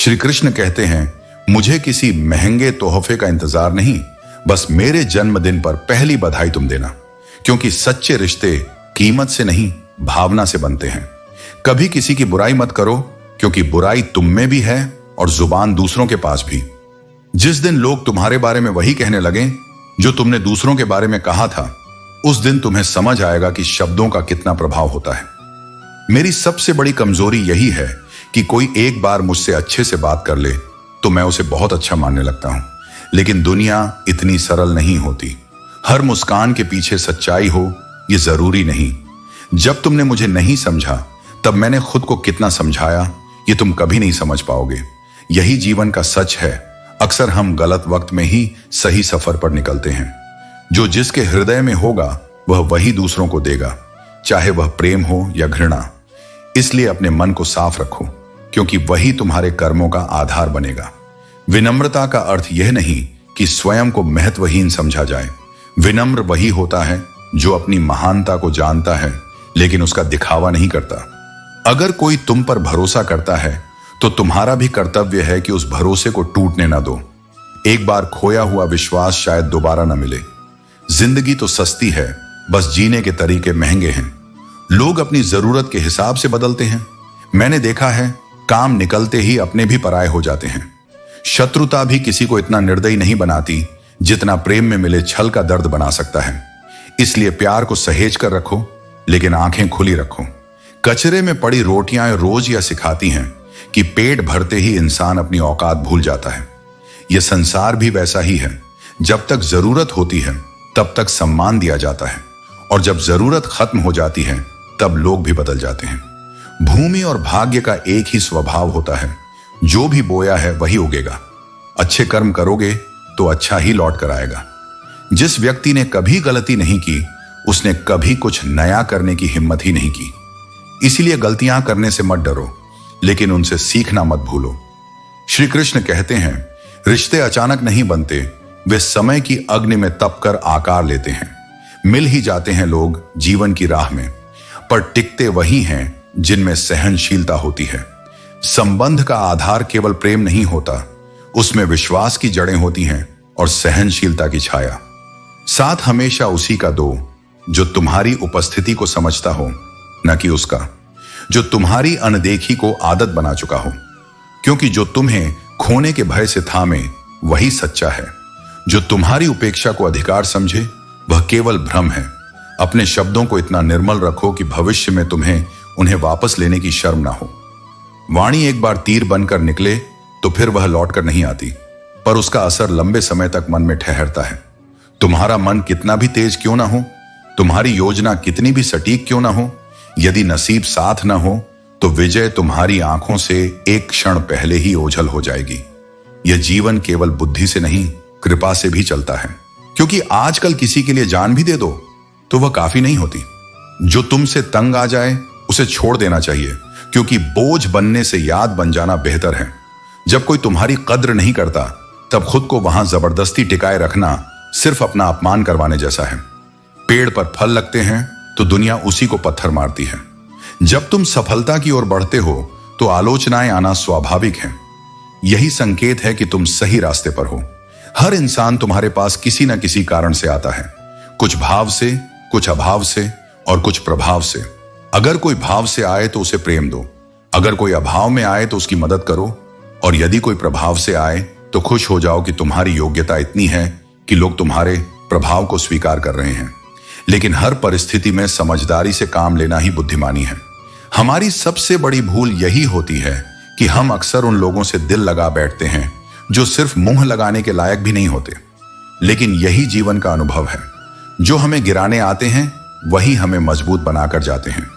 श्री कृष्ण कहते हैं, मुझे किसी महंगे तोहफे का इंतजार नहीं, बस मेरे जन्मदिन पर पहली बधाई तुम देना, क्योंकि सच्चे रिश्ते कीमत से नहीं भावना से बनते हैं। कभी किसी की बुराई मत करो, क्योंकि बुराई तुम में भी है और जुबान दूसरों के पास भी। जिस दिन लोग तुम्हारे बारे में वही कहने लगे जो तुमने दूसरों के बारे में कहा था, उस दिन तुम्हें समझ आएगा कि शब्दों का कितना प्रभाव होता है। मेरी सबसे बड़ी कमजोरी यही है कि कोई एक बार मुझसे अच्छे से बात कर ले तो मैं उसे बहुत अच्छा मानने लगता हूं। लेकिन दुनिया इतनी सरल नहीं होती। हर मुस्कान के पीछे सच्चाई हो ये जरूरी नहीं। जब तुमने मुझे नहीं समझा तब मैंने खुद को कितना समझाया ये तुम कभी नहीं समझ पाओगे। यही जीवन का सच है। अक्सर हम गलत वक्त में ही सही सफर पर निकलते हैं। जो जिसके हृदय में होगा वह वही दूसरों को देगा, चाहे वह प्रेम हो या घृणा। इसलिए अपने मन को साफ रखो, क्योंकि वही तुम्हारे कर्मों का आधार बनेगा। विनम्रता का अर्थ यह नहीं कि स्वयं को महत्वहीन समझा जाए। विनम्र वही होता है जो अपनी महानता को जानता है लेकिन उसका दिखावा नहीं करता। अगर कोई तुम पर भरोसा करता है तो तुम्हारा भी कर्तव्य है कि उस भरोसे को टूटने न दो। एक बार खोया हुआ विश्वास शायद दोबारा न मिले। जिंदगी तो सस्ती है, बस जीने के तरीके महंगे हैं। लोग अपनी जरूरत के हिसाब से बदलते हैं। मैंने देखा है, काम निकलते ही अपने भी पराये हो जाते हैं। शत्रुता भी किसी को इतना निर्दयी नहीं बनाती जितना प्रेम में मिले छल का दर्द बना सकता है। इसलिए प्यार को सहेज कर रखो, लेकिन आंखें खुली रखो। कचरे में पड़ी रोटियां रोज यह सिखाती हैं कि पेट भरते ही इंसान अपनी औकात भूल जाता है। यह संसार भी वैसा ही है। जब तक जरूरत होती है तब तक सम्मान दिया जाता है, और जब जरूरत खत्म हो जाती है तब लोग भी बदल जाते हैं। भूमि और भाग्य का एक ही स्वभाव होता है, जो भी बोया है वही उगेगा। अच्छे कर्म करोगे तो अच्छा ही लौट कर आएगा। जिस व्यक्ति ने कभी गलती नहीं की उसने कभी कुछ नया करने की हिम्मत ही नहीं की। इसीलिए गलतियां करने से मत डरो, लेकिन उनसे सीखना मत भूलो। श्री कृष्ण कहते हैं, रिश्ते अचानक नहीं बनते, वे समय की अग्नि में तपकर आकार लेते हैं। मिल ही जाते हैं लोग जीवन की राह में, पर टिकते वही हैं जिनमें सहनशीलता होती है। संबंध का आधार केवल प्रेम नहीं होता, उसमें विश्वास की जड़ें होती हैं और सहनशीलता की छाया। साथ हमेशा उसी का दो जो तुम्हारी उपस्थिति को समझता हो, न कि उसका जो तुम्हारी अनदेखी को आदत बना चुका हो। क्योंकि जो तुम्हें खोने के भय से थामे वही सच्चा है। जो तुम्हारी उपेक्षा को अधिकार समझे वह केवल भ्रम है। अपने शब्दों को इतना निर्मल रखो कि भविष्य में तुम्हें उन्हें वापस लेने की शर्म ना हो। वाणी एक बार तीर बनकर निकले तो फिर वह लौटकर नहीं आती, पर उसका असर लंबे समय तक मन में ठहरता है। तुम्हारा मन कितना भी तेज क्यों ना हो, तुम्हारी योजना कितनी भी सटीक क्यों ना हो, यदि नसीब साथ ना हो तो विजय तुम्हारी आंखों से एक क्षण पहले ही ओझल हो जाएगी। यह जीवन केवल बुद्धि से नहीं, कृपा से भी चलता है। क्योंकि आजकल किसी के लिए जान भी दे दो तो वह काफी नहीं होती। जो तुमसे तंग आ जाए उसे छोड़ देना चाहिए, क्योंकि बोझ बनने से याद बन जाना बेहतर है। जब कोई तुम्हारी कद्र नहीं करता तब खुद को वहां जबरदस्ती टिकाए रखना सिर्फ अपना अपमान करवाने जैसा है। पेड़ पर फल लगते हैं तो दुनिया उसी को पत्थर मारती है। जब तुम सफलता की ओर बढ़ते हो तो आलोचनाएं आना स्वाभाविक है। यही संकेत है कि तुम सही रास्ते पर हो। हर इंसान तुम्हारे पास किसी न किसी कारण से आता है, कुछ भाव से, कुछ अभाव से और कुछ प्रभाव से। अगर कोई भाव से आए तो उसे प्रेम दो, अगर कोई अभाव में आए तो उसकी मदद करो, और यदि कोई प्रभाव से आए तो खुश हो जाओ कि तुम्हारी योग्यता इतनी है कि लोग तुम्हारे प्रभाव को स्वीकार कर रहे हैं। लेकिन हर परिस्थिति में समझदारी से काम लेना ही बुद्धिमानी है। हमारी सबसे बड़ी भूल यही होती है कि हम अक्सर उन लोगों से दिल लगा बैठते हैं जो सिर्फ मुंह लगाने के लायक भी नहीं होते। लेकिन यही जीवन का अनुभव है। जो हमें गिराने आते हैं वही हमें मजबूत बनाकर जाते हैं।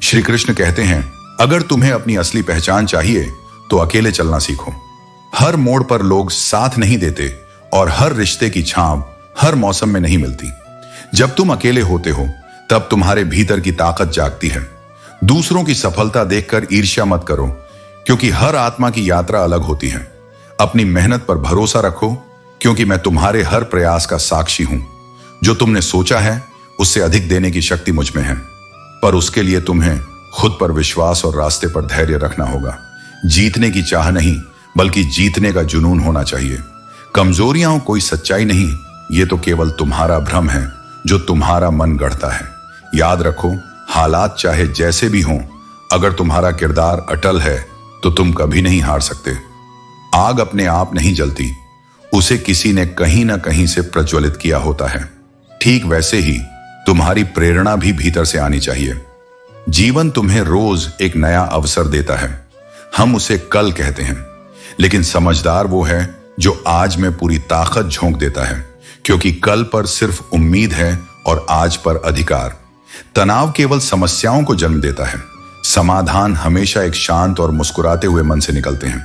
श्री कृष्ण कहते हैं, अगर तुम्हें अपनी असली पहचान चाहिए तो अकेले चलना सीखो। हर मोड़ पर लोग साथ नहीं देते और हर रिश्ते की छांव हर मौसम में नहीं मिलती। जब तुम अकेले होते हो तब तुम्हारे भीतर की ताकत जागती है। दूसरों की सफलता देखकर ईर्ष्या मत करो, क्योंकि हर आत्मा की यात्रा अलग होती है। अपनी मेहनत पर भरोसा रखो, क्योंकि मैं तुम्हारे हर प्रयास का साक्षी हूं। जो तुमने सोचा है उससे अधिक देने की शक्ति मुझ में है, पर उसके लिए तुम्हें खुद पर विश्वास और रास्ते पर धैर्य रखना होगा। जीतने की चाह नहीं, बल्कि जीतने का जुनून होना चाहिए। कमजोरियां कोई सच्चाई नहीं, ये तो केवल तुम्हारा भ्रम है जो तुम्हारा मन गढ़ता है। याद रखो, हालात चाहे जैसे भी हों, अगर तुम्हारा किरदार अटल है तो तुम कभी नहीं हार सकते। आग अपने आप नहीं जलती, उसे किसी ने कहीं ना कहीं से प्रज्वलित किया होता है। ठीक वैसे ही तुम्हारी प्रेरणा भी भीतर से आनी चाहिए। जीवन तुम्हें रोज एक नया अवसर देता है। हम उसे कल कहते हैं, लेकिन समझदार वो है जो आज में पूरी ताकत झोंक देता है, क्योंकि कल पर सिर्फ उम्मीद है और आज पर अधिकार। तनाव केवल समस्याओं को जन्म देता है, समाधान हमेशा एक शांत और मुस्कुराते हुए मन से निकलते हैं।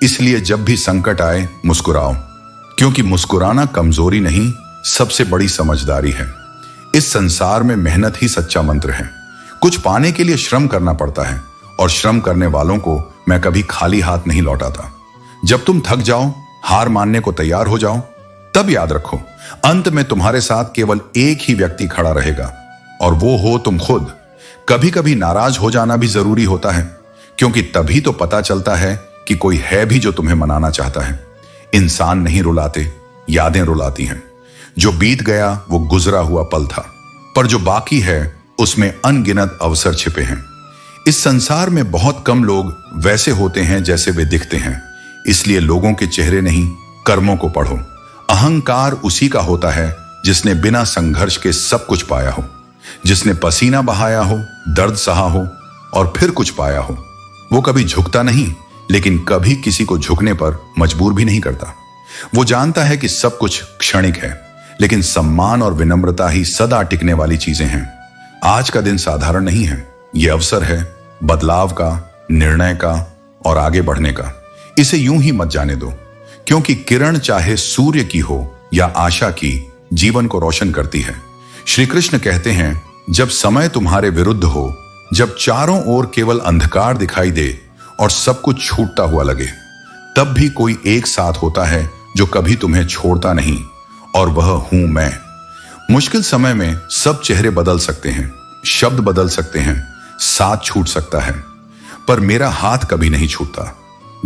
इसलिए जब भी संकट आए, मुस्कुराओ, क्योंकि मुस्कुराना कमजोरी नहीं, सबसे बड़ी समझदारी है। इस संसार में मेहनत ही सच्चा मंत्र है। कुछ पाने के लिए श्रम करना पड़ता है, और श्रम करने वालों को मैं कभी खाली हाथ नहीं लौटाता। जब तुम थक जाओ, हार मानने को तैयार हो जाओ, तब याद रखो, अंत में तुम्हारे साथ केवल एक ही व्यक्ति खड़ा रहेगा, और वो हो तुम खुद। कभी कभी नाराज हो जाना भी जरूरी होता है, क्योंकि तभी तो पता चलता है कि कोई है भी जो तुम्हें मनाना चाहता है। इंसान नहीं रुलाते, यादें रुलाती हैं। जो बीत गया वो गुजरा हुआ पल था, पर जो बाकी है उसमें अनगिनत अवसर छिपे हैं। इस संसार में बहुत कम लोग वैसे होते हैं जैसे वे दिखते हैं, इसलिए लोगों के चेहरे नहीं, कर्मों को पढ़ो। अहंकार उसी का होता है जिसने बिना संघर्ष के सब कुछ पाया हो, जिसने पसीना बहाया हो, दर्द सहा हो और फिर कुछ पाया हो। वो कभी झुकता नहीं, लेकिन कभी किसी को झुकने पर मजबूर भी नहीं करता। वो जानता है कि सब कुछ क्षणिक है, लेकिन सम्मान और विनम्रता ही सदा टिकने वाली चीजें हैं। आज का दिन साधारण नहीं है, ये अवसर है बदलाव का, निर्णय का और आगे बढ़ने का। इसे यूं ही मत जाने दो, क्योंकि किरण चाहे सूर्य की हो या आशा की, जीवन को रोशन करती है। श्री कृष्ण कहते हैं, जब समय तुम्हारे विरुद्ध हो, जब चारों ओर केवल अंधकार दिखाई दे और सब कुछ छूटता हुआ लगे, तब भी कोई एक साथ होता है जो कभी तुम्हें छोड़ता नहीं, और वह हूं मैं। मुश्किल समय में सब चेहरे बदल सकते हैं, शब्द बदल सकते हैं, साथ छूट सकता है, पर मेरा हाथ कभी नहीं छूटता।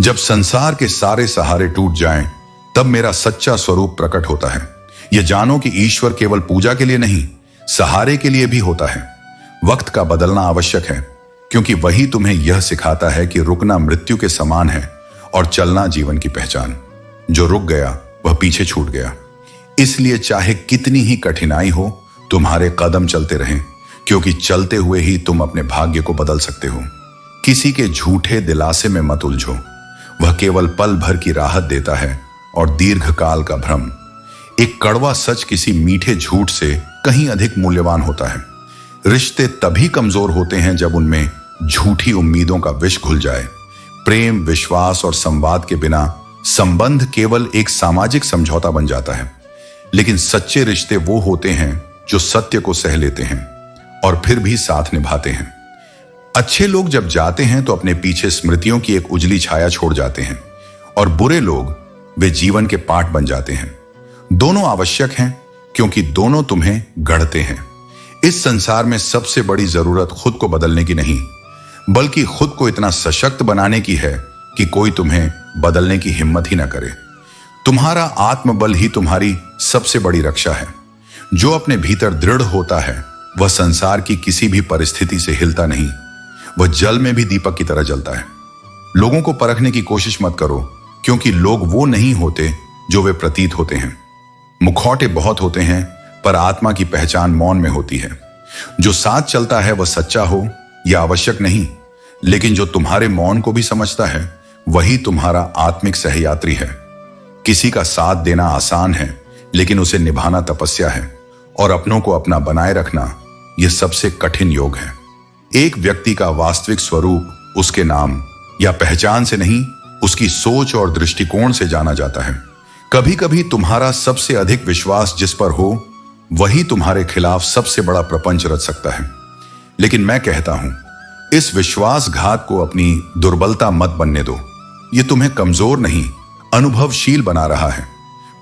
जब संसार के सारे सहारे टूट जाएं, तब मेरा सच्चा स्वरूप प्रकट होता है। यह जानो कि ईश्वर केवल पूजा के लिए नहीं, सहारे के लिए भी होता है। वक्त का बदलना आवश्यक है, क्योंकि वही तुम्हें यह सिखाता है कि रुकना मृत्यु के समान है और चलना जीवन की पहचान। जो रुक गया वह पीछे छूट गया। इसलिए चाहे कितनी ही कठिनाई हो, तुम्हारे कदम चलते रहें, क्योंकि चलते हुए ही तुम अपने भाग्य को बदल सकते हो। किसी के झूठे दिलासे में मत उलझो, वह केवल पल भर की राहत देता है और दीर्घकाल का भ्रम। एक कड़वा सच किसी मीठे झूठ से कहीं अधिक मूल्यवान होता है। रिश्ते तभी कमजोर होते हैं जब उनमें झूठी उम्मीदों का विष घुल जाए। प्रेम, विश्वास और संवाद के बिना संबंध केवल एक सामाजिक समझौता बन जाता है। लेकिन सच्चे रिश्ते वो होते हैं जो सत्य को सह लेते हैं और फिर भी साथ निभाते हैं। अच्छे लोग जब जाते हैं तो अपने पीछे स्मृतियों की एक उजली छाया छोड़ जाते हैं, और बुरे लोग वे जीवन के पाठ बन जाते हैं। दोनों आवश्यक हैं, क्योंकि दोनों तुम्हें गढ़ते हैं। इस संसार में सबसे बड़ी जरूरत खुद को बदलने की नहीं, बल्कि खुद को इतना सशक्त बनाने की है कि कोई तुम्हें बदलने की हिम्मत ही ना करे। तुम्हारा आत्मबल ही तुम्हारी सबसे बड़ी रक्षा है। जो अपने भीतर दृढ़ होता है वह संसार की किसी भी परिस्थिति से हिलता नहीं, वह जल में भी दीपक की तरह जलता है। लोगों को परखने की कोशिश मत करो, क्योंकि लोग वो नहीं होते जो वे प्रतीत होते हैं। मुखौटे बहुत होते हैं, पर आत्मा की पहचान मौन में होती है। जो साथ चलता है वह सच्चा हो यह आवश्यक नहीं, लेकिन जो तुम्हारे मौन को भी समझता है वही तुम्हारा आत्मिक सहयात्री है। किसी का साथ देना आसान है, लेकिन उसे निभाना तपस्या है, और अपनों को अपना बनाए रखना यह सबसे कठिन योग है। एक व्यक्ति का वास्तविक स्वरूप उसके नाम या पहचान से नहीं, उसकी सोच और दृष्टिकोण से जाना जाता है। कभी कभी तुम्हारा सबसे अधिक विश्वास जिस पर हो वही तुम्हारे खिलाफ सबसे बड़ा प्रपंच रच सकता है। लेकिन मैं कहता हूं, इस विश्वासघात को अपनी दुर्बलता मत बनने दो। यह तुम्हें कमजोर नहीं, अनुभवशील बना रहा है।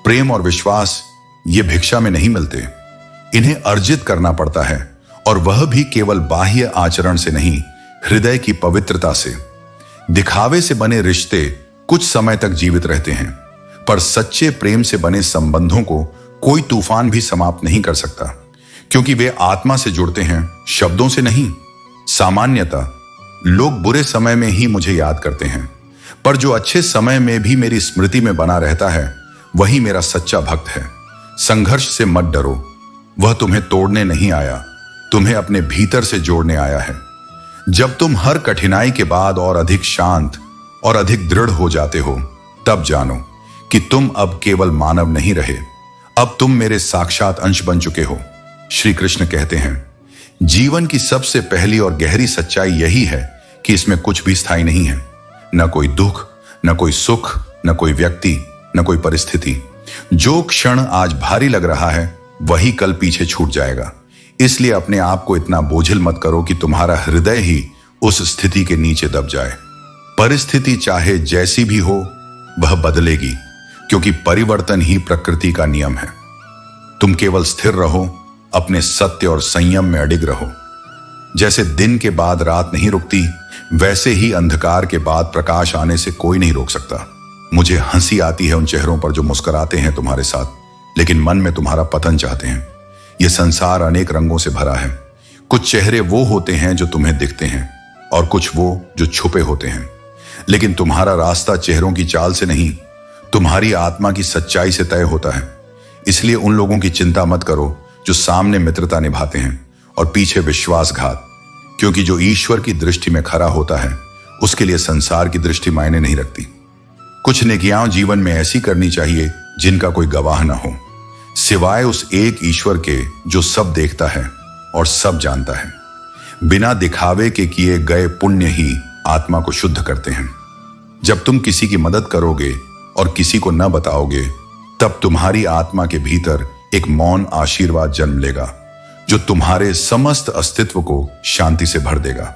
प्रेम और विश्वास ये भिक्षा में नहीं मिलते, इन्हें अर्जित करना पड़ता है, और वह भी केवल बाह्य आचरण से नहीं, हृदय की पवित्रता से। दिखावे से बने रिश्ते कुछ समय तक जीवित रहते हैं, पर सच्चे प्रेम से बने संबंधों को कोई तूफान भी समाप्त नहीं कर सकता, क्योंकि वे आत्मा से जुड़ते हैं, शब्दों से नहीं। सामान्यतः लोग बुरे समय में ही मुझे याद करते हैं, पर जो अच्छे समय में भी मेरी स्मृति में बना रहता है वही मेरा सच्चा भक्त है। संघर्ष से मत डरो, वह तुम्हें तोड़ने नहीं आया, तुम्हें अपने भीतर से जोड़ने आया है। जब तुम हर कठिनाई के बाद और अधिक शांत और अधिक दृढ़ हो जाते हो, तब जानो कि तुम अब केवल मानव नहीं रहे, अब तुम मेरे साक्षात अंश बन चुके हो। श्री कृष्ण कहते हैं, जीवन की सबसे पहली और गहरी सच्चाई यही है कि इसमें कुछ भी स्थायी नहीं है, न कोई दुख, न कोई सुख, न कोई व्यक्ति, न कोई परिस्थिति। जो क्षण आज भारी लग रहा है वही कल पीछे छूट जाएगा। इसलिए अपने आप को इतना बोझिल मत करो कि तुम्हारा हृदय ही उस स्थिति के नीचे दब जाए। परिस्थिति चाहे जैसी भी हो वह बदलेगी, क्योंकि परिवर्तन ही प्रकृति का नियम है। तुम केवल स्थिर रहो, अपने सत्य और संयम में अडिग रहो। जैसे दिन के बाद रात नहीं रुकती, वैसे ही अंधकार के बाद प्रकाश आने से कोई नहीं रोक सकता। मुझे हंसी आती है उन चेहरों पर जो मुस्कुराते हैं तुम्हारे साथ, लेकिन मन में तुम्हारा पतन चाहते हैं। यह संसार अनेक रंगों से भरा है। कुछ चेहरे वो होते हैं जो तुम्हें दिखते हैं और कुछ वो जो छुपे होते हैं, लेकिन तुम्हारा रास्ता चेहरों की चाल से नहीं, तुम्हारी आत्मा की सच्चाई से तय होता है। इसलिए उन लोगों की चिंता मत करो जो सामने मित्रता निभाते हैं और पीछे विश्वासघात, क्योंकि जो ईश्वर की दृष्टि में खरा होता है उसके लिए संसार की दृष्टि मायने नहीं रखती। कुछ नेकियां जीवन में ऐसी करनी चाहिए जिनका कोई गवाह न हो, सिवाय उस एक ईश्वर के जो सब देखता है और सब जानता है। बिना दिखावे के किए गए पुण्य ही आत्मा को शुद्ध करते हैं। जब तुम किसी की मदद करोगे और किसी को न बताओगे, तब तुम्हारी आत्मा के भीतर एक मौन आशीर्वाद जन्म लेगा जो तुम्हारे समस्त अस्तित्व को शांति से भर देगा।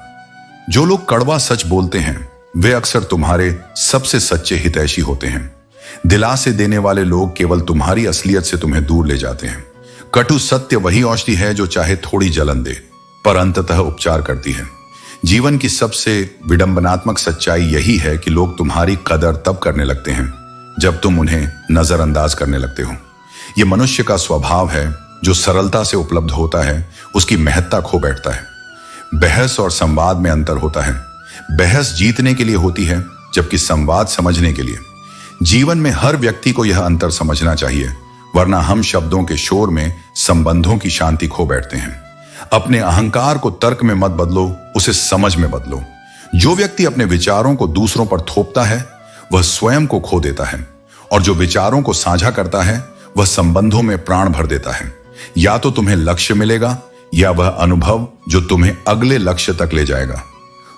जो लोग कड़वा सच बोलते हैं वे अक्सर तुम्हारे सबसे सच्चे हितैषी होते हैं। दिलासे देने वाले लोग केवल तुम्हारी असलियत से तुम्हें दूर ले जाते हैं। कटु सत्य वही औषधि है जो चाहे थोड़ी जलन दे, पर अंततः उपचार करती है। जीवन की सबसे विडंबनात्मक सच्चाई यही है कि लोग तुम्हारी कदर तब करने लगते हैं जब तुम उन्हें नजरअंदाज करने लगते हो। यह मनुष्य का स्वभाव है, जो सरलता से उपलब्ध होता है उसकी महत्ता खो बैठता है। बहस और संवाद में अंतर होता है। बहस जीतने के लिए होती है, जबकि संवाद समझने के लिए। जीवन में हर व्यक्ति को यह अंतर समझना चाहिए, वरना हम शब्दों के शोर में संबंधों की शांति खो बैठते हैं। अपने अहंकार को तर्क में मत बदलो, उसे समझ में बदलो। जो व्यक्ति अपने विचारों को दूसरों पर थोपता है वह स्वयं को खो देता है, और जो विचारों को साझा करता है वह संबंधों में प्राण भर देता है। या तो तुम्हें लक्ष्य मिलेगा या वह अनुभव जो तुम्हें अगले लक्ष्य तक ले जाएगा।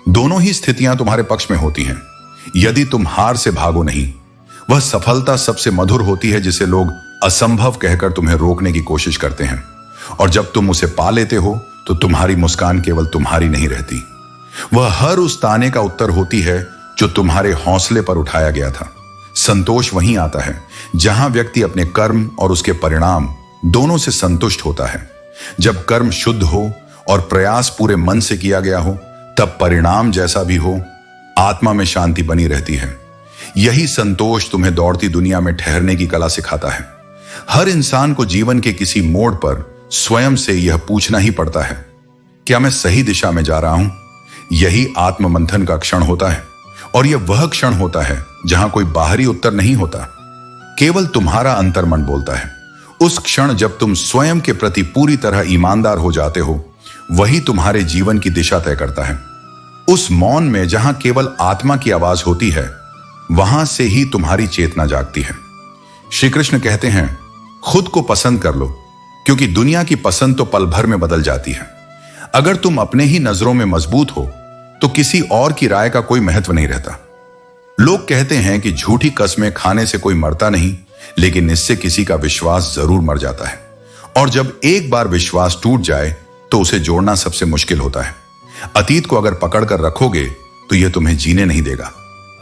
दोनों ही स्थितियां तुम्हारे पक्ष में होती हैं। यदि तुम हार से भागो नहीं, वह सफलता सबसे मधुर होती है जिसे लोग असंभव कहकर तुम्हें रोकने की कोशिश करते हैं, और जब तुम उसे पा लेते हो तो तुम्हारी मुस्कान केवल तुम्हारी नहीं रहती, वह हर उस ताने का उत्तर होती है जो तुम्हारे हौसले पर उठाया गया था। संतोष वहीं आता है जहां व्यक्ति अपने कर्म और उसके परिणाम दोनों से संतुष्ट होता है। जब कर्म शुद्ध हो और प्रयास पूरे मन से किया गया हो, तब परिणाम जैसा भी हो, आत्मा में शांति बनी रहती है। यही संतोष तुम्हें दौड़ती दुनिया में ठहरने की कला सिखाता है। हर इंसान को जीवन के किसी मोड़ पर स्वयं से यह पूछना ही पड़ता है, क्या मैं सही दिशा में जा रहा हूं? यही आत्ममंथन का क्षण होता है, और यह वह क्षण होता है जहां कोई बाहरी उत्तर नहीं होता, केवल तुम्हारा अंतर्मन बोलता है। उस क्षण जब तुम स्वयं के प्रति पूरी तरह ईमानदार हो जाते हो, वही तुम्हारे जीवन की दिशा तय करता है। उस मौन में जहां केवल आत्मा की आवाज होती है, वहां से ही तुम्हारी चेतना जागती है। श्री कृष्ण कहते हैं, खुद को पसंद कर लो, क्योंकि दुनिया की पसंद तो पल भर में बदल जाती है। अगर तुम अपने ही नजरों में मजबूत हो तो किसी और की राय का कोई महत्व नहीं रहता। लोग कहते हैं कि झूठी कस्में खाने से कोई मरता नहीं, लेकिन इससे किसी का विश्वास जरूर मर जाता है। और जब एक बार विश्वास टूट जाए तो उसे जोड़ना सबसे मुश्किल होता है। अतीत को अगर पकड़ कर रखोगे तो यह तुम्हें जीने नहीं देगा।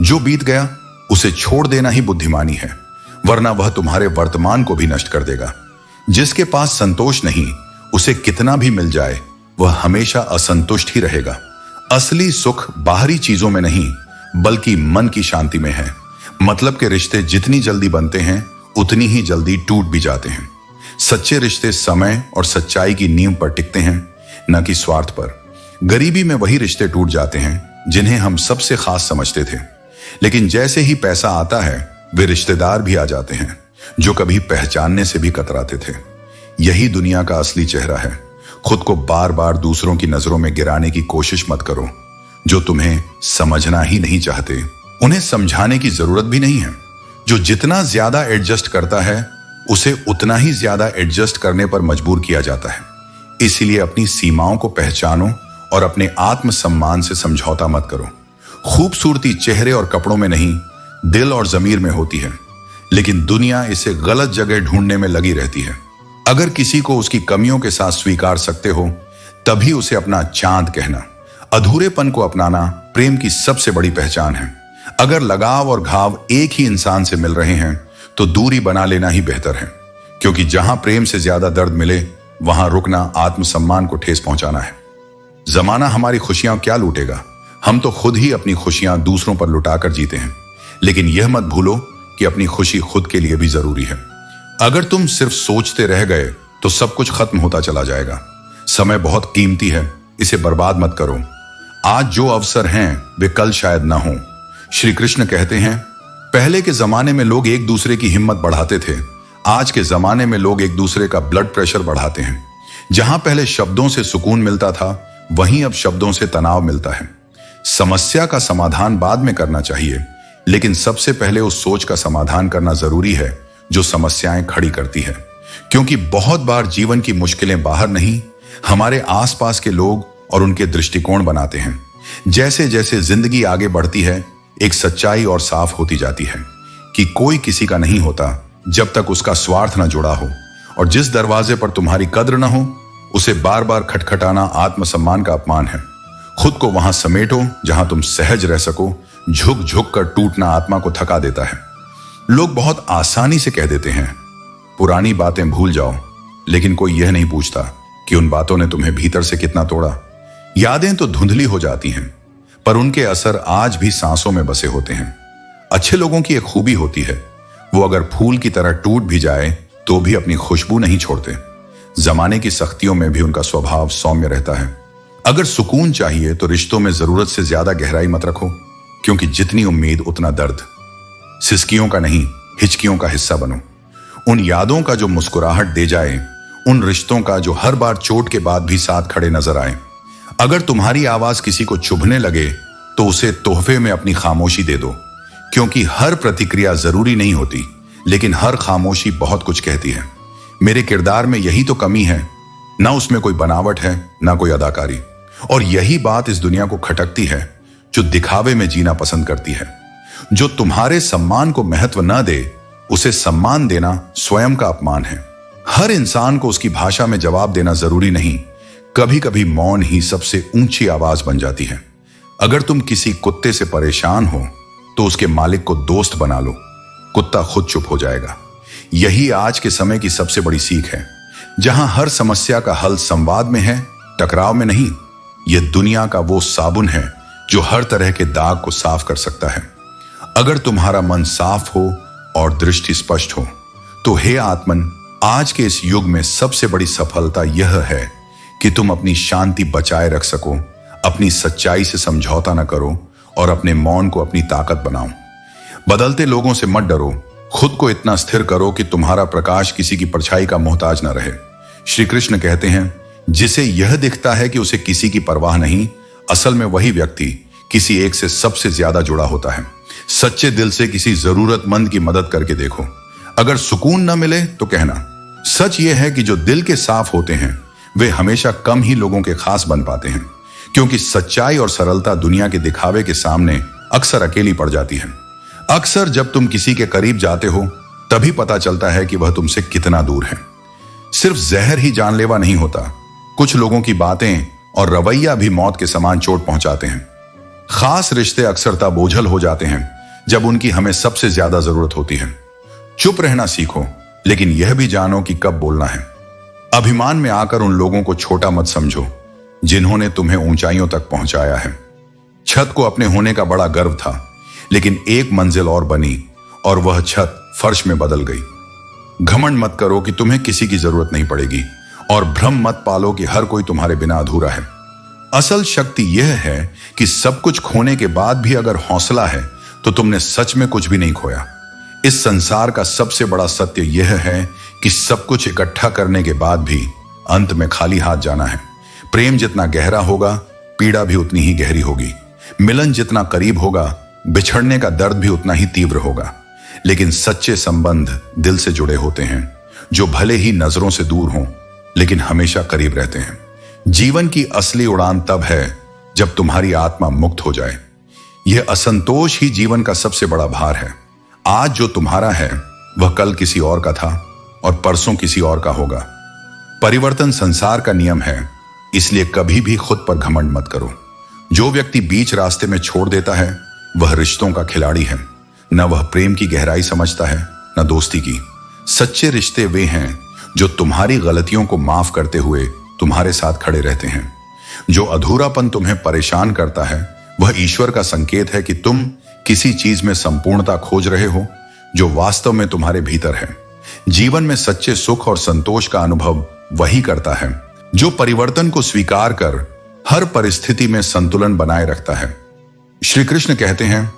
जो बीत गया उसे छोड़ देना ही बुद्धिमानी है, वरना वह तुम्हारे वर्तमान को भी नष्ट कर देगा। जिसके पास संतोष नहीं, उसे कितना भी मिल जाए वह हमेशा असंतुष्ट ही रहेगा। असली सुख बाहरी चीजों में नहीं, बल्कि मन की शांति में है। मतलब के रिश्ते जितनी जल्दी बनते हैं उतनी ही जल्दी टूट भी जाते हैं। सच्चे रिश्ते समय और सच्चाई की नींव पर टिकते हैं, न कि स्वार्थ पर। गरीबी में वही रिश्ते टूट जाते हैं जिन्हें हम सबसे खास समझते थे, लेकिन जैसे ही पैसा आता है वे रिश्तेदार भी आ जाते हैं जो कभी पहचानने से भी कतराते थे। यही दुनिया का असली चेहरा है। खुद को बार बार दूसरों की नजरों में गिराने की कोशिश मत करो। जो तुम्हें समझना ही नहीं चाहते उन्हें समझाने की जरूरत भी नहीं है। जो जितना ज्यादा एडजस्ट करता है उसे उतना ही ज्यादा एडजस्ट करने पर मजबूर किया जाता है। इसलिए अपनी सीमाओं को पहचानो और अपने आत्मसम्मान से समझौता मत करो। खूबसूरती चेहरे और कपड़ों में नहीं, दिल और जमीर में होती है, लेकिन दुनिया इसे गलत जगह ढूंढने में लगी रहती है। अगर किसी को उसकी कमियों के साथ स्वीकार सकते हो तभी उसे अपना चांद कहना। अधूरेपन को अपनाना प्रेम की सबसे बड़ी पहचान है। अगर लगाव और घाव एक ही इंसान से मिल रहे हैं तो दूरी बना लेना ही बेहतर है, क्योंकि जहां प्रेम से ज्यादा दर्द मिले वहां रुकना आत्मसम्मान को ठेस पहुंचाना है। जमाना हमारी खुशियां क्या लूटेगा, हम तो खुद ही अपनी खुशियां दूसरों पर लुटाकर जीते हैं। लेकिन यह मत भूलो कि अपनी खुशी खुद के लिए भी जरूरी है। अगर तुम सिर्फ सोचते रह गए तो सब कुछ खत्म होता चला जाएगा। समय बहुत कीमती है, इसे बर्बाद मत करो। आज जो अवसर हैं वे कल शायद ना हो। श्री कृष्ण कहते हैं, पहले के जमाने में लोग एक दूसरे की हिम्मत बढ़ाते थे, आज के जमाने में लोग एक दूसरे का ब्लड प्रेशर बढ़ाते हैं। जहां पहले शब्दों से सुकून मिलता था वहीं अब शब्दों से तनाव मिलता है। समस्या का समाधान बाद में करना चाहिए, लेकिन सबसे पहले उस सोच का समाधान करना जरूरी है जो समस्याएं खड़ी करती है। क्योंकि बहुत बार जीवन की मुश्किलें बाहर नहीं, हमारे आसपास के लोग और उनके दृष्टिकोण बनाते हैं। जैसे जैसे जिंदगी आगे बढ़ती है एक सच्चाई और साफ होती जाती है कि कोई किसी का नहीं होता जब तक उसका स्वार्थ न जुड़ा हो, और जिस दरवाजे पर तुम्हारी कद्र न हो उसे बार बार खटखटाना आत्मसम्मान का अपमान है। खुद को वहां समेटो जहां तुम सहज रह सको। झुक झुक कर टूटना आत्मा को थका देता है। लोग बहुत आसानी से कह देते हैं पुरानी बातें भूल जाओ, लेकिन कोई यह नहीं पूछता कि उन बातों ने तुम्हें भीतर से कितना तोड़ा। यादें तो धुंधली हो जाती हैं, पर उनके असर आज भी सांसों में बसे होते हैं। अच्छे लोगों की एक खूबी होती है, वो अगर फूल की तरह टूट भी जाए तो भी अपनी खुशबू नहीं छोड़ते। जमाने की सख्तियों में भी उनका स्वभाव सौम्य रहता है। अगर सुकून चाहिए तो रिश्तों में जरूरत से ज्यादा गहराई मत रखो, क्योंकि जितनी उम्मीद उतना दर्द। सिसकियों का नहीं, हिचकियों का हिस्सा बनो। उन यादों का जो मुस्कुराहट दे जाए, उन रिश्तों का जो हर बार चोट के बाद भी साथ खड़े नजर आए। अगर तुम्हारी आवाज किसी को चुभने लगे तो उसे तोहफे में अपनी खामोशी दे दो, क्योंकि हर प्रतिक्रिया जरूरी नहीं होती, लेकिन हर खामोशी बहुत कुछ कहती है। मेरे किरदार में यही तो कमी है, ना उसमें कोई बनावट है ना कोई अदाकारी। और यही बात इस दुनिया को खटकती है जो दिखावे में जीना पसंद करती है। जो तुम्हारे सम्मान को महत्व न दे उसे सम्मान देना स्वयं का अपमान है। हर इंसान को उसकी भाषा में जवाब देना जरूरी नहीं, कभी कभी मौन ही सबसे ऊंची आवाज बन जाती है। अगर तुम किसी कुत्ते से परेशान हो तो उसके मालिक को दोस्त बना लो, कुत्ता खुद चुप हो जाएगा। यही आज के समय की सबसे बड़ी सीख है, जहां हर समस्या का हल संवाद में है, टकराव में नहीं। यह दुनिया का वो साबुन है जो हर तरह के दाग को साफ कर सकता है। अगर तुम्हारा मन साफ हो और दृष्टि स्पष्ट हो तो हे आत्मन, आज के इस युग में सबसे बड़ी सफलता यह है कि तुम अपनी शांति बचाए रख सको, अपनी सच्चाई से समझौता न करो और अपने मौन को अपनी ताकत बनाओ। बदलते लोगों से मत डरो, खुद को इतना स्थिर करो कि तुम्हारा प्रकाश किसी की परछाई का मोहताज न रहे। श्री कृष्ण कहते हैं, जिसे यह दिखता है कि उसे किसी की परवाह नहीं, असल में वही व्यक्ति किसी एक से सबसे ज्यादा जुड़ा होता है। सच्चे दिल से किसी जरूरतमंद की मदद करके देखो। अगर सुकून न मिले तो कहना। सच यह है कि जो दिल के साफ होते हैं वे हमेशा कम ही लोगों के खास बन पाते हैं, क्योंकि सच्चाई और सरलता दुनिया के दिखावे के सामने अक्सर अकेली पड़ जाती है। अक्सर जब तुम किसी के करीब जाते हो तभी पता चलता है कि वह तुमसे कितना दूर है। सिर्फ जहर ही जानलेवा नहीं होता, कुछ लोगों की बातें और रवैया भी मौत के समान चोट पहुंचाते हैं। खास रिश्ते अक्सर तब बोझल हो जाते हैं जब उनकी हमें सबसे ज्यादा जरूरत होती है। चुप रहना सीखो, लेकिन यह भी जानो कि कब बोलना है। अभिमान में आकर उन लोगों को छोटा मत समझो जिन्होंने तुम्हें ऊंचाइयों तक पहुंचाया है। छत को अपने होने का बड़ा गर्व था, लेकिन एक मंजिल और बनी और वह छत फर्श में बदल गई। घमंड मत करो कि तुम्हें किसी की जरूरत नहीं पड़ेगी, और भ्रम मत पालो कि हर कोई तुम्हारे बिना अधूरा है। असल शक्ति यह है कि सब कुछ खोने के बाद भी अगर हौसला है तो तुमने सच में कुछ भी नहीं खोया। इस संसार का सबसे बड़ा सत्य यह है कि सब कुछ इकट्ठा करने के बाद भी अंत में खाली हाथ जाना है। प्रेम जितना गहरा होगा, पीड़ा भी उतनी ही गहरी होगी। मिलन जितना करीब होगा, बिछड़ने का दर्द भी उतना ही तीव्र होगा। लेकिन सच्चे संबंध दिल से जुड़े होते हैं, जो भले ही नजरों से दूर हों लेकिन हमेशा करीब रहते हैं। जीवन की असली उड़ान तब है जब तुम्हारी आत्मा मुक्त हो जाए। यह असंतोष ही जीवन का सबसे बड़ा भार है। आज जो तुम्हारा है वह कल किसी और का था और परसों किसी और का होगा। परिवर्तन संसार का नियम है, इसलिए कभी भी खुद पर घमंड मत करो। जो व्यक्ति बीच रास्ते में छोड़ देता है वह रिश्तों का खिलाड़ी है। न वह प्रेम की गहराई समझता है, न दोस्ती की। सच्चे रिश्ते वे हैं जो तुम्हारी गलतियों को माफ करते हुए तुम्हारे साथ खड़े रहते हैं। जो अधूरापन तुम्हें परेशान करता है वह ईश्वर का संकेत है कि तुम किसी चीज में संपूर्णता खोज रहे हो जो वास्तव में तुम्हारे भीतर है। जीवन में सच्चे सुख और संतोष का अनुभव वही करता है जो परिवर्तन को स्वीकार कर हर परिस्थिति में संतुलन बनाए रखता है। श्री कृष्ण कहते हैं,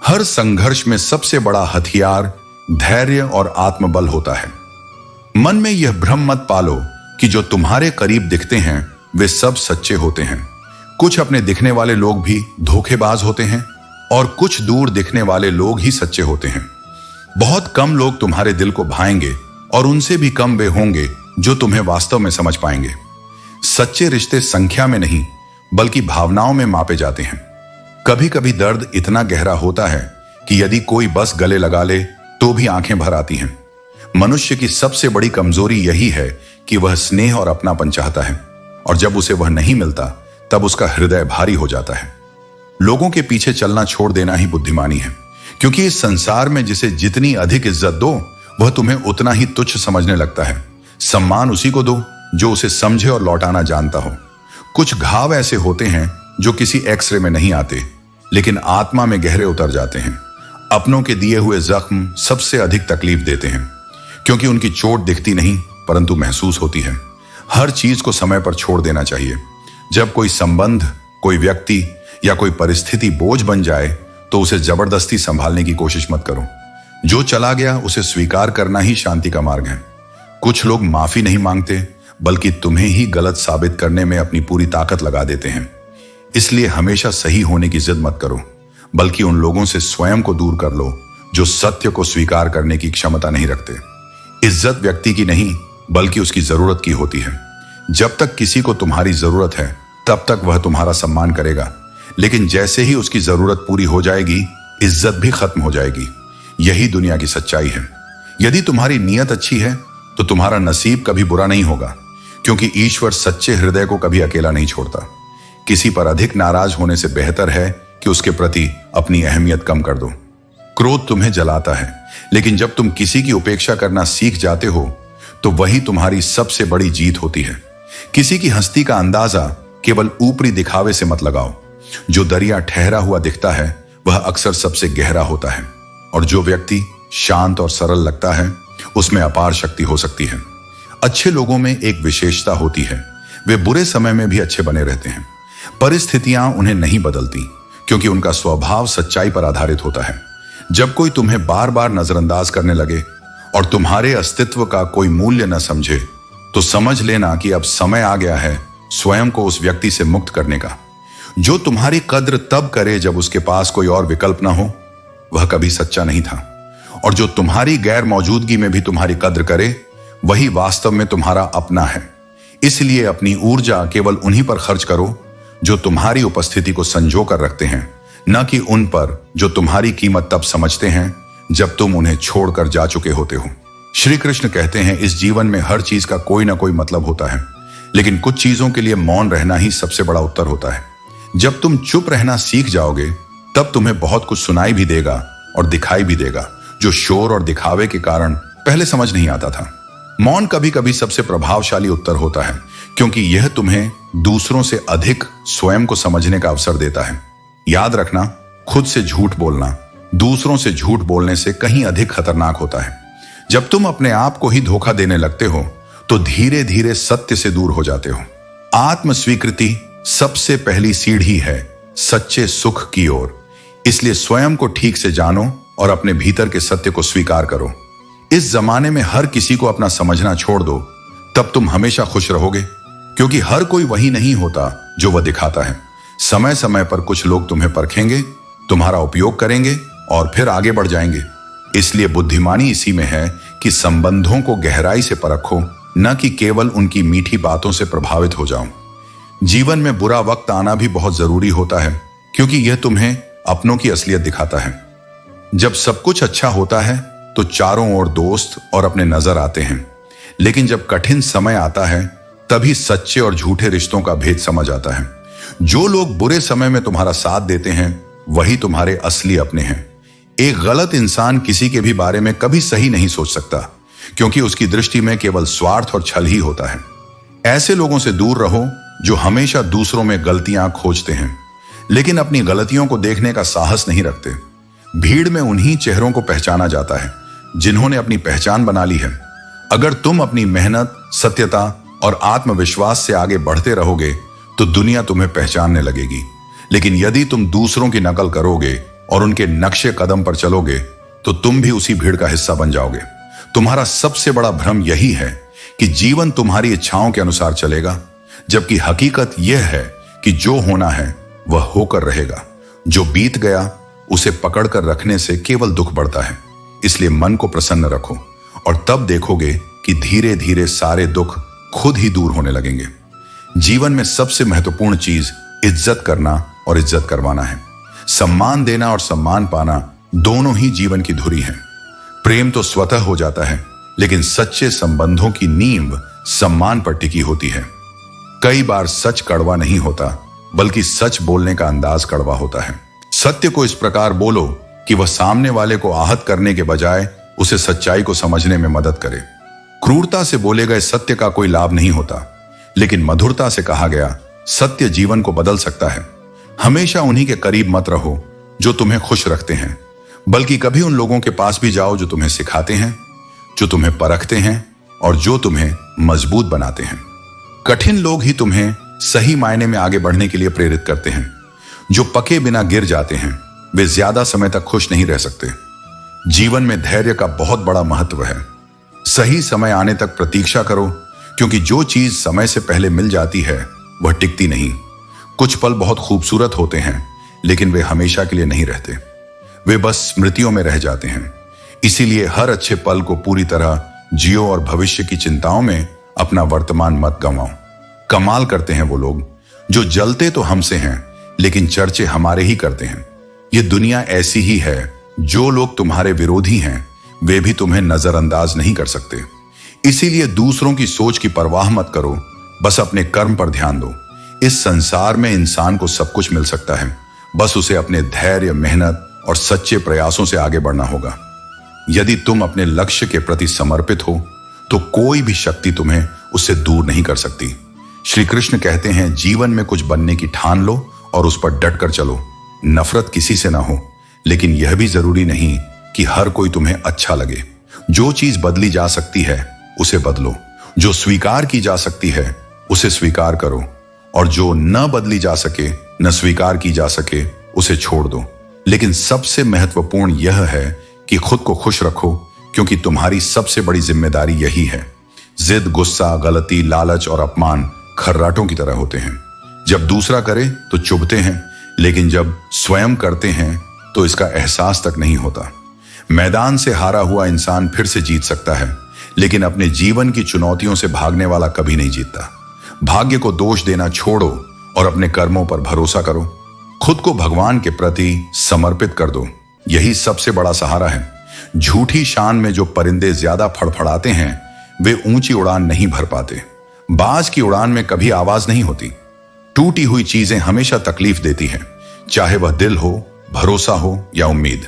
हर संघर्ष में सबसे बड़ा हथियार धैर्य और आत्मबल होता है। मन में यह भ्रम मत पालो कि जो तुम्हारे करीब दिखते हैं वे सब सच्चे होते हैं। कुछ अपने दिखने वाले लोग भी धोखेबाज होते हैं और कुछ दूर दिखने वाले लोग ही सच्चे होते हैं। बहुत कम लोग तुम्हारे दिल को भाएंगे और उनसे भी कम वे होंगे जो तुम्हें वास्तव में समझ पाएंगे। सच्चे रिश्ते संख्या में नहीं बल्कि भावनाओं में मापे जाते हैं। कभी कभी दर्द इतना गहरा होता है कि यदि कोई बस गले लगा ले तो भी आंखें भर आती हैं। मनुष्य की सबसे बड़ी कमजोरी यही है कि वह स्नेह और अपनापन चाहता है, और जब उसे वह नहीं मिलता तब उसका हृदय भारी हो जाता है। लोगों के पीछे चलना छोड़ देना ही बुद्धिमानी है, क्योंकि इस संसार में जिसे जितनी अधिक इज्जत दो वह तुम्हें उतना ही तुच्छ समझने लगता है। सम्मान उसी को दो जो उसे समझे और लौटाना जानता हो। कुछ घाव ऐसे होते हैं जो किसी एक्सरे में नहीं आते, लेकिन आत्मा में गहरे उतर जाते हैं। अपनों के दिए हुए जख्म सबसे अधिक तकलीफ देते हैं, क्योंकि उनकी चोट दिखती नहीं परंतु महसूस होती है। हर चीज को समय पर छोड़ देना चाहिए। जब कोई संबंध, कोई व्यक्ति या कोई परिस्थिति बोझ बन जाए तो उसे जबरदस्ती संभालने की कोशिश मत करो। जो चला गया उसे स्वीकार करना ही शांति का मार्ग है। कुछ लोग माफी नहीं मांगते बल्कि तुम्हें ही गलत साबित करने में अपनी पूरी ताकत लगा देते हैं। इसलिए हमेशा सही होने की जिद मत करो, बल्कि उन लोगों से स्वयं को दूर कर लो जो सत्य को स्वीकार करने की क्षमता नहीं रखते। इज्जत व्यक्ति की नहीं बल्कि उसकी जरूरत की होती है। जब तक किसी को तुम्हारी जरूरत है तब तक वह तुम्हारा सम्मान करेगा, लेकिन जैसे ही उसकी जरूरत पूरी हो जाएगी इज्जत भी खत्म हो जाएगी। यही दुनिया की सच्चाई है। यदि तुम्हारी नीयत अच्छी है तो तुम्हारा नसीब कभी बुरा नहीं होगा, क्योंकि ईश्वर सच्चे हृदय को कभी अकेला नहीं छोड़ता। किसी पर अधिक नाराज होने से बेहतर है कि उसके प्रति अपनी अहमियत कम कर दो। क्रोध तुम्हें जलाता है, लेकिन जब तुम किसी की उपेक्षा करना सीख जाते हो तो वही तुम्हारी सबसे बड़ी जीत होती है। किसी की हस्ती का अंदाजा केवल ऊपरी दिखावे से मत लगाओ। जो दरिया ठहरा हुआ दिखता है वह अक्सर सबसे गहरा होता है, और जो व्यक्ति शांत और सरल लगता है उसमें अपार शक्ति हो सकती है। अच्छे लोगों में एक विशेषता होती है, वे बुरे समय में भी अच्छे बने रहते हैं। परिस्थितियां उन्हें नहीं बदलती, क्योंकि उनका स्वभाव सच्चाई पर आधारित होता है। जब कोई तुम्हें बार बार नजरअंदाज करने लगे और तुम्हारे अस्तित्व का कोई मूल्य न समझे तो समझ लेना कि अब समय आ गया है स्वयं को उस व्यक्ति से मुक्त करने का। जो तुम्हारी कद्र तब करे जब उसके पास कोई और विकल्प ना हो, वह कभी सच्चा नहीं था। और जो तुम्हारी गैर मौजूदगी में भी तुम्हारी कद्र करे वही वास्तव में तुम्हारा अपना है। इसलिए अपनी ऊर्जा केवल उन्हीं पर खर्च करो जो तुम्हारी उपस्थिति को संजो कर रखते हैं, न कि उन पर जो तुम्हारी कीमत तब समझते हैं जब तुम उन्हें छोड़कर जा चुके होते हो। श्री कृष्ण कहते हैं, इस जीवन में हर चीज का कोई ना कोई मतलब होता है, लेकिन कुछ चीजों के लिए मौन रहना ही सबसे बड़ा उत्तर होता है। जब तुम चुप रहना सीख जाओगे तब तुम्हें बहुत कुछ सुनाई भी देगा और दिखाई भी देगा, जो शोर और दिखावे के कारण पहले समझ नहीं आता था। मौन कभी कभी सबसे प्रभावशाली उत्तर होता है, क्योंकि यह तुम्हें दूसरों से अधिक स्वयं को समझने का अवसर देता है। याद रखना, खुद से झूठ बोलना दूसरों से झूठ बोलने से कहीं अधिक खतरनाक होता है। जब तुम अपने आप को ही धोखा देने लगते हो तो धीरे धीरे सत्य से दूर हो जाते हो। आत्म स्वीकृति सबसे पहली सीढ़ी है सच्चे सुख की ओर। इसलिए स्वयं को ठीक से जानो और अपने भीतर के सत्य को स्वीकार करो। इस जमाने में हर किसी को अपना समझना छोड़ दो, तब तुम हमेशा खुश रहोगे, क्योंकि हर कोई वही नहीं होता जो वह दिखाता है। समय समय पर कुछ लोग तुम्हें परखेंगे, तुम्हारा उपयोग करेंगे और फिर आगे बढ़ जाएंगे। इसलिए बुद्धिमानी इसी में है कि संबंधों को गहराई से परखो, न कि केवल उनकी मीठी बातों से प्रभावित हो जाओ। जीवन में बुरा वक्त आना भी बहुत जरूरी होता है, क्योंकि यह तुम्हें अपनों की असलियत दिखाता है। जब सब कुछ अच्छा होता है तो चारों ओर दोस्त और अपने नजर आते हैं, लेकिन जब कठिन समय आता है तभी सच्चे और झूठे रिश्तों का भेद समझ आता है। जो लोग बुरे समय में तुम्हारा साथ देते हैं वही तुम्हारे असली अपने हैं। एक गलत इंसान किसी के भी बारे में कभी सही नहीं सोच सकता, क्योंकि उसकी दृष्टि में केवल स्वार्थ और छल ही होता है। ऐसे लोगों से दूर रहो जो हमेशा दूसरों में गलतियां खोजते हैं, लेकिन अपनी गलतियों को देखने का साहस नहीं रखते। भीड़ में उन्हीं चेहरों को पहचाना जाता है जिन्होंने अपनी पहचान बना ली है। अगर तुम अपनी मेहनत, सत्यता और आत्मविश्वास से आगे बढ़ते रहोगे तो दुनिया तुम्हें पहचानने लगेगी। लेकिन यदि तुम दूसरों की नकल करोगे और उनके नक्शे कदम पर चलोगे तो तुम भी उसी भीड़ का हिस्सा बन जाओगे। तुम्हारा सबसे बड़ा भ्रम यही है कि जीवन तुम्हारी इच्छाओं के अनुसार चलेगा, जबकि हकीकत यह है कि जो होना है वह होकर रहेगा। जो बीत गया उसे पकड़कर रखने से केवल दुख बढ़ता है। इसलिए मन को प्रसन्न रखो और तब देखोगे कि धीरे धीरे सारे दुख खुद ही दूर होने लगेंगे। जीवन में सबसे महत्वपूर्ण चीज इज्जत करना और इज्जत करवाना है। सम्मान देना और सम्मान पाना दोनों ही जीवन की धुरी है। प्रेम तो स्वतः हो जाता है, लेकिन सच्चे संबंधों की नींव सम्मान पर टिकी होती है। कई बार सच कड़वा नहीं होता, बल्कि सच बोलने का अंदाज कड़वा होता है। सत्य को इस प्रकार बोलो कि वह सामने वाले को आहत करने के बजाय उसे सच्चाई को समझने में मदद करे। क्रूरता से बोले गए सत्य का कोई लाभ नहीं होता, लेकिन मधुरता से कहा गया सत्य जीवन को बदल सकता है। हमेशा उन्हीं के करीब मत रहो जो तुम्हें खुश रखते हैं, बल्कि कभी उन लोगों के पास भी जाओ जो तुम्हें सिखाते हैं, जो तुम्हें परखते हैं और जो तुम्हें मजबूत बनाते हैं। कठिन लोग ही तुम्हें सही मायने में आगे बढ़ने के लिए प्रेरित करते हैं। जो पके बिना गिर जाते हैं वे ज्यादा समय तक खुश नहीं रह सकते। जीवन में धैर्य का बहुत बड़ा महत्व है। सही समय आने तक प्रतीक्षा करो, क्योंकि जो चीज समय से पहले मिल जाती है वह टिकती नहीं। कुछ पल बहुत खूबसूरत होते हैं, लेकिन वे हमेशा के लिए नहीं रहते। वे बस स्मृतियों में रह जाते हैं। इसीलिए हर अच्छे पल को पूरी तरह जियो और भविष्य की चिंताओं में अपना वर्तमान मत गंवाओ। कमाल करते हैं वो लोग जो जलते तो हमसे हैं, लेकिन चर्चे हमारे ही करते हैं। ये दुनिया ऐसी ही है। जो लोग तुम्हारे विरोधी हैं वे भी तुम्हें नजरअंदाज नहीं कर सकते। इसीलिए दूसरों की सोच की परवाह मत करो, बस अपने कर्म पर ध्यान दो। इस संसार में इंसान को सब कुछ मिल सकता है, बस उसे अपने धैर्य, मेहनत और सच्चे प्रयासों से आगे बढ़ना होगा। यदि तुम अपने लक्ष्य के प्रति समर्पित हो तो कोई भी शक्ति तुम्हें उससे दूर नहीं कर सकती। श्री कृष्ण कहते हैं, जीवन में कुछ बनने की ठान लो और उस पर डट कर चलो। नफरत किसी से ना हो, लेकिन यह भी जरूरी नहीं कि हर कोई तुम्हें अच्छा लगे। जो चीज बदली जा सकती है उसे बदलो, जो स्वीकार की जा सकती है उसे स्वीकार करो, और जो न बदली जा सके, न स्वीकार की जा सके, उसे छोड़ दो। लेकिन सबसे महत्वपूर्ण यह है कि खुद को खुश रखो, क्योंकि तुम्हारी सबसे बड़ी जिम्मेदारी यही है। जिद, गुस्सा, गलती, लालच और अपमान खर्राटों की तरह होते हैं। जब दूसरा करे तो चुभते हैं, लेकिन जब स्वयं करते हैं तो इसका एहसास तक नहीं होता। मैदान से हारा हुआ इंसान फिर से जीत सकता है, लेकिन अपने जीवन की चुनौतियों से भागने वाला कभी नहीं जीतता। भाग्य को दोष देना छोड़ो और अपने कर्मों पर भरोसा करो। खुद को भगवान के प्रति समर्पित कर दो, यही सबसे बड़ा सहारा है। झूठी शान में जो परिंदे ज्यादा फड़फड़ाते हैं वे ऊंची उड़ान नहीं भर पाते। बाज की उड़ान में कभी आवाज नहीं होती। टूटी हुई चीजें हमेशा तकलीफ देती हैं, चाहे वह दिल हो, भरोसा हो या उम्मीद।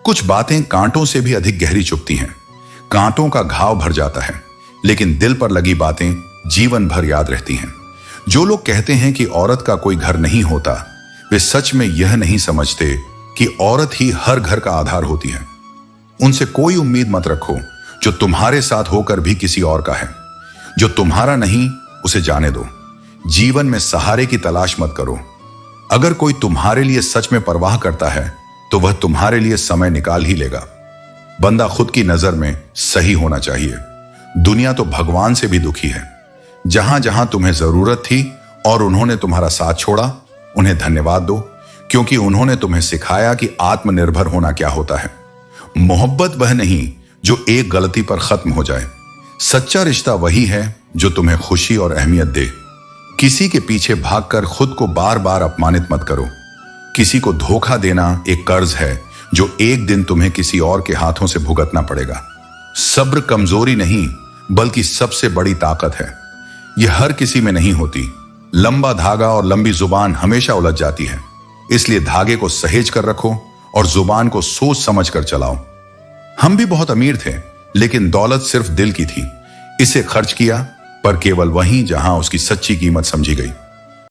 कुछ बातें कांटों से भी अधिक गहरी चुभती हैं। कांटों का घाव भर जाता है, लेकिन दिल पर लगी बातें जीवन भर याद रहती हैं। जो लोग कहते हैं कि औरत का कोई घर नहीं होता, वे सच में यह नहीं समझते कि औरत ही हर घर का आधार होती है। उनसे कोई उम्मीद मत रखो जो तुम्हारे साथ होकर भी किसी और का है। जो तुम्हारा नहीं उसे जाने दो। जीवन में सहारे की तलाश मत करो। अगर कोई तुम्हारे लिए सच में परवाह करता है तो वह तुम्हारे लिए समय निकाल ही लेगा। बंदा खुद की नजर में सही होना चाहिए। दुनिया तो भगवान से भी दुखी है। जहां जहां तुम्हें जरूरत थी और उन्होंने तुम्हारा साथ छोड़ा, उन्हें धन्यवाद दो, क्योंकि उन्होंने तुम्हें सिखाया कि आत्मनिर्भर होना क्या होता है। मोहब्बत वह नहीं जो एक गलती पर खत्म हो जाए। सच्चा रिश्ता वही है जो तुम्हें खुशी और अहमियत दे। किसी के पीछे भागकर खुद को बार बार अपमानित मत करो। किसी को धोखा देना एक कर्ज है जो एक दिन तुम्हें किसी और के हाथों से भुगतना पड़ेगा। सब्र कमजोरी नहीं बल्कि सबसे बड़ी ताकत है। यह हर किसी में नहीं होती। लंबा धागा और लंबी जुबान हमेशा उलझ जाती है। इसलिए धागे को सहेज कर रखो और जुबान को सोच समझ कर चलाओ। हम भी बहुत अमीर थे, लेकिन दौलत सिर्फ दिल की थी। इसे खर्च किया, पर केवल वहीं जहां उसकी सच्ची कीमत समझी गई।